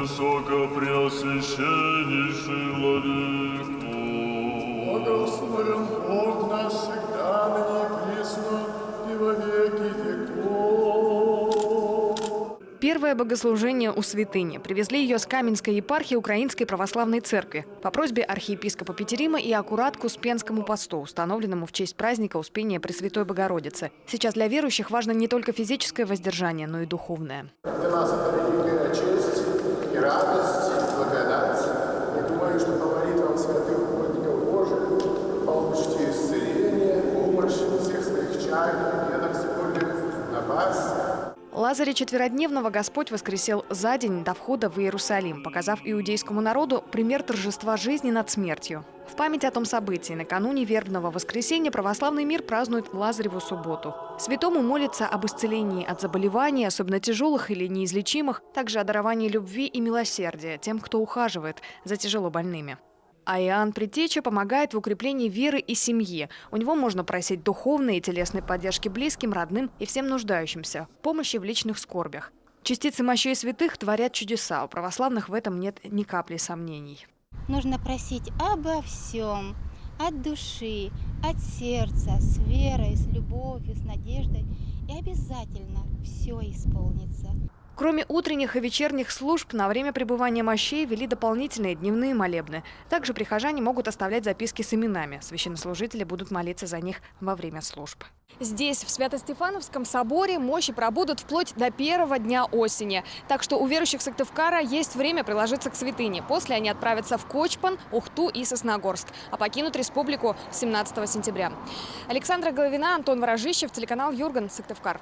Высокопреосвященнейший владыко. Благословен Бог наш всегда, ныне и присно, и во веки веков. Первое богослужение у святыни. Привезли ее с Каменской епархии Украинской православной церкви по просьбе архиепископа Петерима и аккурат к Успенскому посту, установленному в честь праздника Успения Пресвятой Богородицы. Сейчас для верующих важно не только физическое воздержание, но и духовное. Для нас это великая честь и радость, и благодать. Я думаю, что по молитвам святых угодников Божьих получите исцеление, помощь всех своих чаяний, бедах сегодня на вас. Лазаря Четверодневного Господь воскресил за день до входа в Иерусалим, показав иудейскому народу пример торжества жизни над смертью. В память о том событии накануне вербного воскресенья православный мир празднует Лазареву субботу. Святому молится об исцелении от заболеваний, особенно тяжелых или неизлечимых, также о даровании любви и милосердия тем, кто ухаживает за тяжело больными. А Иоанн Предтеча помогает в укреплении веры и семьи. У него можно просить духовной и телесной поддержки близким, родным и всем нуждающимся, помощи в личных скорбях. Частицы мощей святых творят чудеса. У православных в этом нет ни капли сомнений. Нужно просить обо всем, от души, от сердца, с верой, с любовью, с надеждой. И обязательно все исполнится. Кроме утренних и вечерних служб, на время пребывания мощей ввели дополнительные дневные молебны. Также прихожане могут оставлять записки с именами. Священнослужители будут молиться за них во время служб. Здесь, в Свято-Стефановском соборе, мощи пробудут вплоть до первого дня осени. Так что у верующих Сыктывкара есть время приложиться к святыне. После они отправятся в Кочпан, Ухту и Сосногорск, а покинут республику 17 сентября. Александра Головина, Антон Ворожищев, телеканал Юрган, Сыктывкар.